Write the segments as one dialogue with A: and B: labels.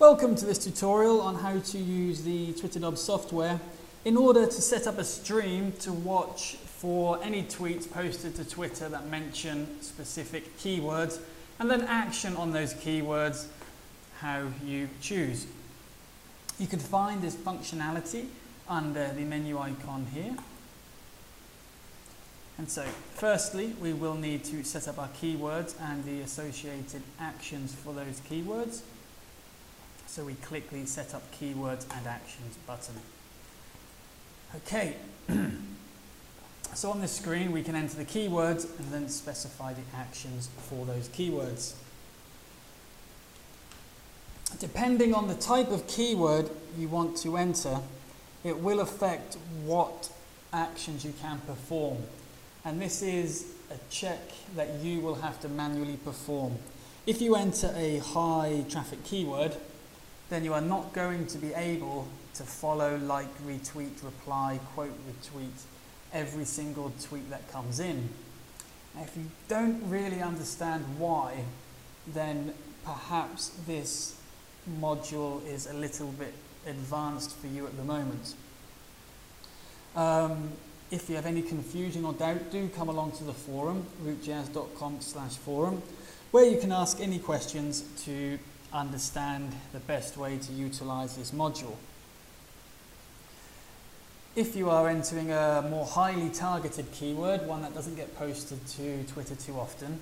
A: Welcome to this tutorial on how to use the TwitterDub software in order to set up a stream to watch for any tweets posted to Twitter that mention specific keywords and then action on those keywords how you choose. You can find this functionality under the menu icon here. And so, firstly, we will need to set up our keywords and the associated actions for those keywords. So we click the Set Up Keywords and Actions button. Okay, so on this screen we can enter the keywords and then specify the actions for those keywords. Depending on the type of keyword you want to enter, it will affect what actions you can perform. And this is a check that you will have to manually perform. If you enter a high traffic keyword, then you are not going to be able to follow, like, retweet, reply, quote, retweet every single tweet that comes in. Now, if you don't really understand why, then perhaps this module is a little bit advanced for you at the moment. If you have any confusion or doubt, do come along to the forum, rootjazz.com/forum, where you can ask any questions to understand the best way to utilize this module. If you are entering a more highly targeted keyword, one that doesn't get posted to Twitter too often,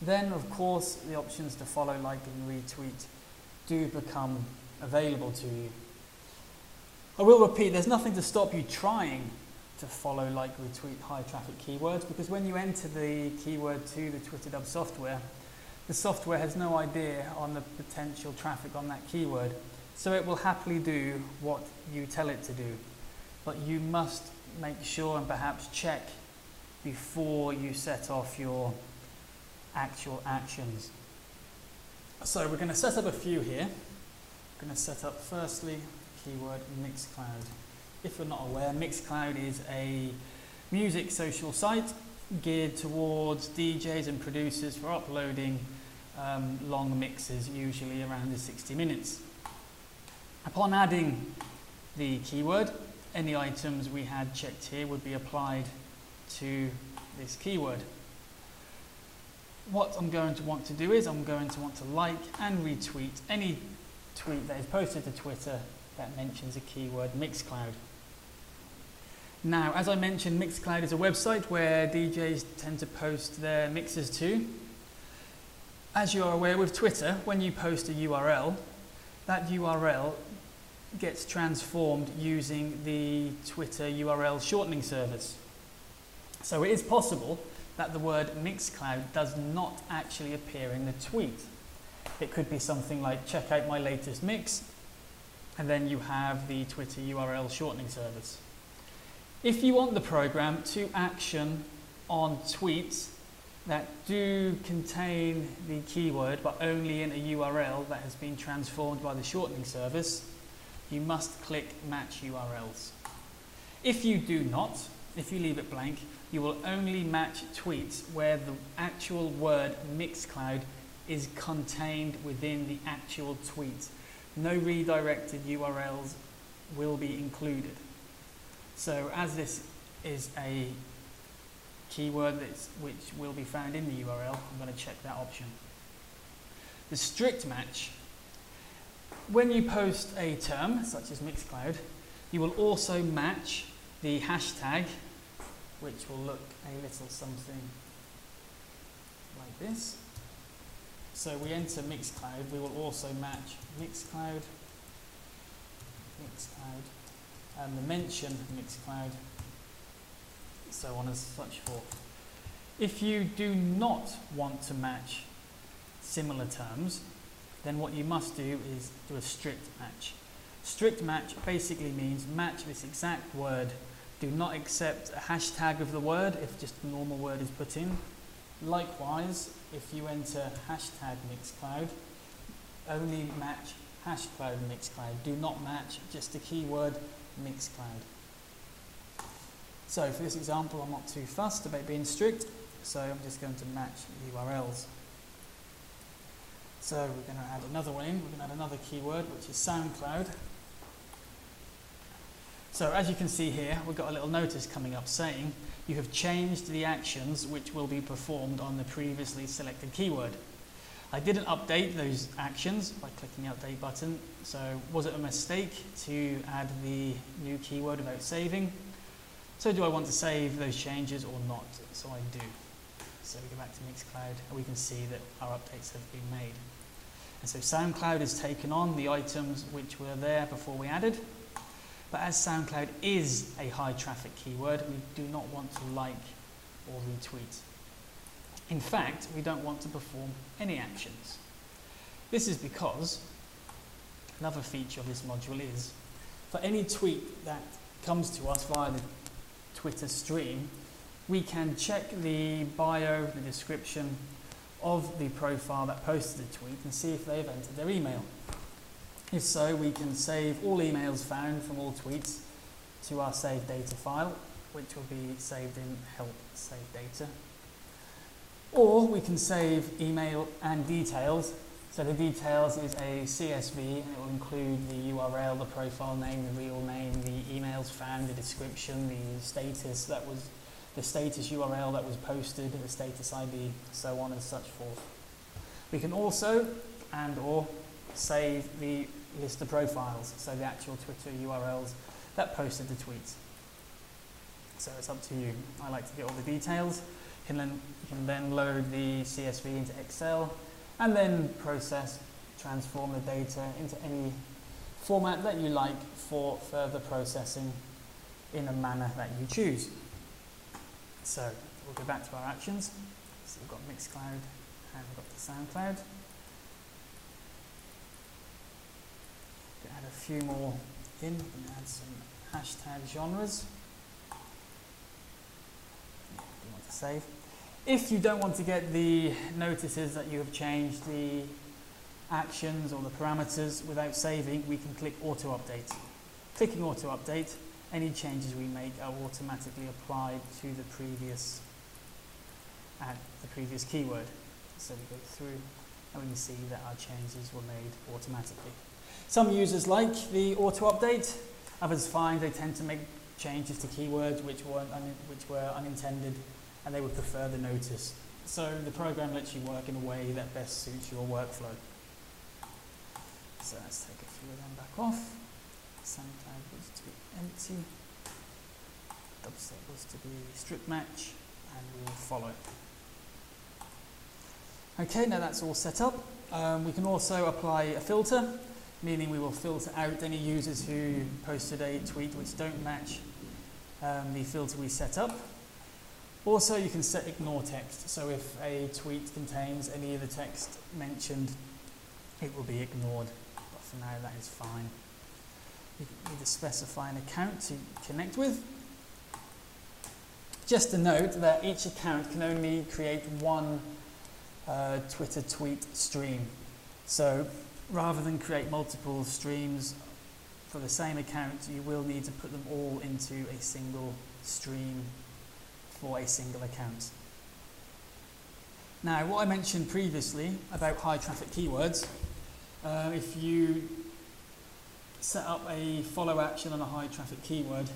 A: then of course the options to follow, like, and retweet do become available to you. I will repeat, there's nothing to stop you trying to follow, like, retweet high traffic keywords, because when you enter the keyword to the TwitterDub software, the software has no idea on the potential traffic on that keyword, so it will happily do what you tell it to do. But you must make sure and perhaps check before you set off your actual actions. So we're going to set up a few here. We're going to set up firstly keyword Mixcloud. If you're not aware, Mixcloud is a music social site geared towards DJs and producers for uploading long mixes, usually around the 60 minutes. Upon adding the keyword, any items we had checked here would be applied to this keyword. What I'm going to want to do is I'm going to want to like and retweet any tweet that is posted to Twitter that mentions a keyword Mixcloud. Now, as I mentioned, Mixcloud is a website where DJs tend to post their mixes to. As you are aware with Twitter, when you post a URL, that URL gets transformed using the Twitter URL shortening service. So it is possible that the word Mixcloud does not actually appear in the tweet. It could be something like, check out my latest mix, and then you have the Twitter URL shortening service. If you want the program to action on tweets that do contain the keyword but only in a URL that has been transformed by the shortening service, you must click Match URLs. If you do not, if you leave it blank, you will only match tweets where the actual word Mixcloud is contained within the actual tweet. No redirected URLs will be included. So as this is a keyword which will be found in the URL, I'm going to check that option. The strict match. When you post a term, such as Mixcloud, you will also match the hashtag, which will look a little something like this. So we enter Mixcloud, we will also match Mixcloud, and the mention Mixcloud, so on and such forth. If you do not want to match similar terms, then what you must do is do a strict match. Strict match basically means match this exact word. Do not accept a hashtag of the word if just a normal word is put in. Likewise, if you enter hashtag Mixcloud, only match hashcloud Mixcloud. Do not match just the keyword Mixcloud. So for this example, I'm not too fussed about being strict, so I'm just going to match URLs. So we're going to add another one in. We're going to add another keyword, which is SoundCloud. So as you can see here, we've got a little notice coming up saying you have changed the actions which will be performed on the previously selected keyword. I didn't update those actions by clicking the update button. So was it a mistake to add the new keyword without saving? So do I want to save those changes or not? So I do. So we go back to Mixcloud and we can see that our updates have been made. And so SoundCloud has taken on the items which were there before we added. But as SoundCloud is a high traffic keyword, we do not want to like or retweet. In fact, we don't want to perform any actions. This is because another feature of this module is for any tweet that comes to us via the Twitter stream, we can check the bio, the description of the profile that posted the tweet and see if they've entered their email. If so, we can save all emails found from all tweets to our saved data file, which will be saved in help save data. Or we can save email and details. So the details is a CSV and it will include the URL, the profile name, the real name, the emails found, the description, the status that was the status URL that was posted, the status ID, so on and such forth. We can also or save the list of profiles, so the actual Twitter URLs that posted the tweets. So it's up to you. I like to get all the details. You can then load the CSV into Excel and then transform the data into any format that you like for further processing in a manner that you choose. So we'll go back to our actions. So we've got Mixcloud and we've got the SoundCloud. Add a few more in. We can add some hashtag genres. You want to save. If you don't want to get the notices that you have changed the actions or the parameters without saving, we can click Auto Update. Clicking Auto Update, any changes we make are automatically applied to the previous keyword. So we go through and we can see that our changes were made automatically. Some users like the auto update, others find they tend to make changes to keywords which were unintended and they would prefer the notice. So the program lets you work in a way that best suits your workflow. So let's take a few of them back off. SoundCloud was to be empty. Dubstep was to be strip match, and we will follow. Okay, now that's all set up. We can also apply a filter, meaning we will filter out any users who posted a tweet which don't match the filter we set up. Also, you can set ignore text. So if a tweet contains any of the text mentioned, it will be ignored. But for now, that is fine. You can either specify an account to connect with. Just a note that each account can only create one Twitter tweet stream. So rather than create multiple streams for the same account, you will need to put them all into a single stream for a single account. Now, what I mentioned previously about high traffic keywords, if you set up a follow action on a high traffic keyword,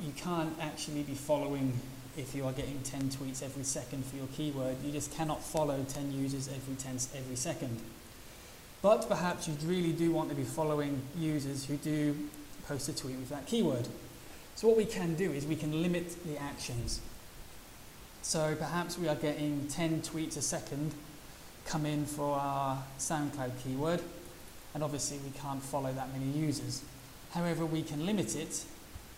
A: you can't actually be following if you are getting 10 tweets every second for your keyword. You just cannot follow 10 users every second. But perhaps you really do want to be following users who do post a tweet with that keyword. So what we can do is we can limit the actions. So perhaps we are getting 10 tweets a second come in for our SoundCloud keyword, and obviously we can't follow that many users. However, we can limit it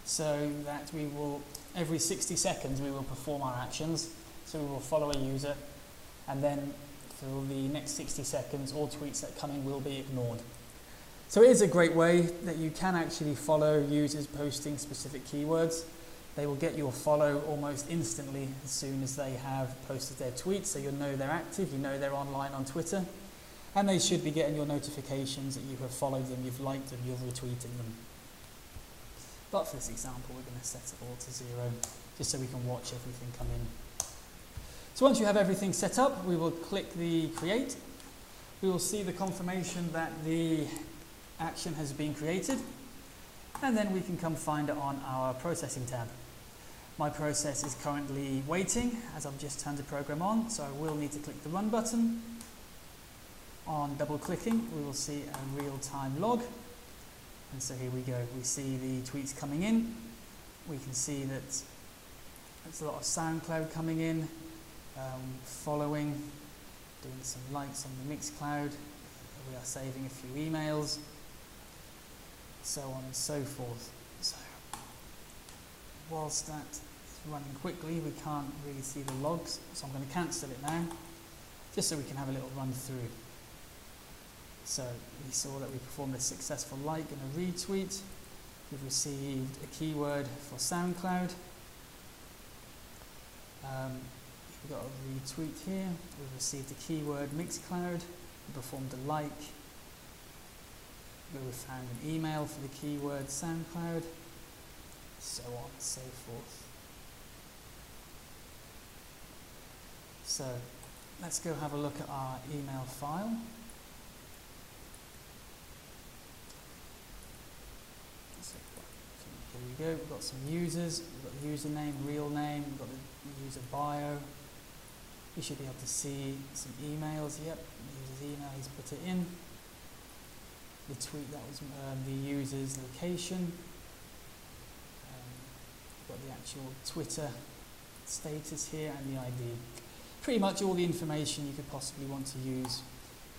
A: so that we will, every 60 seconds we will perform our actions. So we will follow a user, and then for the next 60 seconds all tweets that come in will be ignored. So it is a great way that you can actually follow users posting specific keywords. They will get your follow almost instantly as soon as they have posted their tweets, so you'll know they're active, you know they're online on Twitter, and they should be getting your notifications that you have followed them, you've liked them, you've retweeted them. But for this example, we're going to set it all to 0, just so we can watch everything come in. So once you have everything set up, we will click the Create. we will see the confirmation that the action has been created, and then we can come find it on our processing tab. My process is currently waiting as I've just turned the program on, so I will need to click the run button. On double clicking, we will see a real-time log. And so here we go. We see the tweets coming in. We can see that there's a lot of SoundCloud coming in, following, doing some likes on the Mixcloud. We are saving a few emails, so on and so forth. So whilst that is running quickly, we can't really see the logs, so I'm going to cancel it now, just so we can have a little run through. So we saw that we performed a successful like and a retweet. We've received a keyword for SoundCloud. We've got a retweet here. We've received a keyword Mixcloud. We performed a like. We found an email for the keyword SoundCloud. So on and so forth. So let's go have a look at our email file. Here we go, we've got some users, we've got the username, real name, we've got the user bio. You should be able to see some emails, yep, the user's email, he's put it in. The tweet, that was the user's location. We've got the actual Twitter status here and the ID. Pretty much all the information you could possibly want to use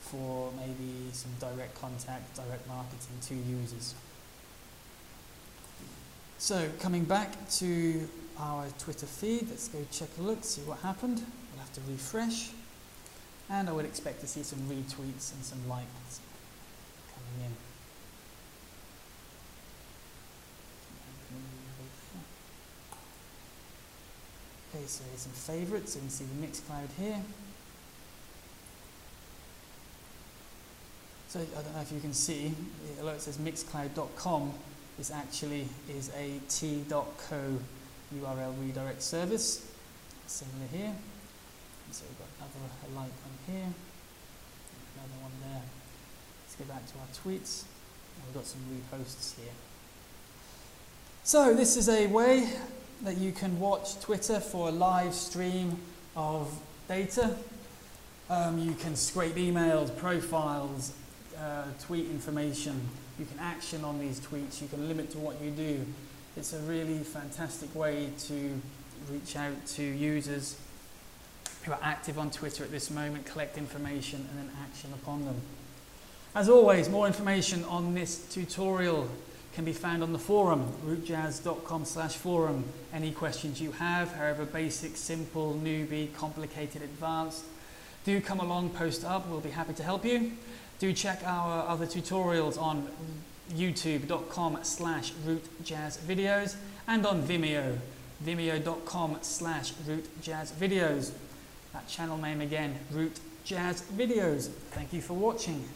A: for maybe some direct contact, direct marketing to users. So coming back to our Twitter feed, let's go check a look, see what happened. We'll have to refresh, and I would expect to see some retweets and some likes coming in. Okay, so here's some favorites, so you can see the Mixcloud here. So I don't know if you can see, although it says mixcloud.com, this actually is a t.co URL redirect service, similar here. And so we've got a like on here, another one there. Let's go back to our tweets, and we've got some reposts here. So this is a way that you can watch Twitter for a live stream of data. You can scrape emails, profiles, tweet information. You can action on these tweets. You can limit to what you do. It's a really fantastic way to reach out to users who are active on Twitter at this moment, collect information, and then action upon them. As always, more information on this tutorial can be found on the forum, rootjazz.com/forum. Any questions you have, however basic, simple, newbie, complicated, advanced, do come along, post up. We'll be happy to help you. Do check our other tutorials on youtube.com/rootjazzvideos and on Vimeo, vimeo.com/rootjazzvideos. That channel name again, Root Jazz Videos. Thank you for watching.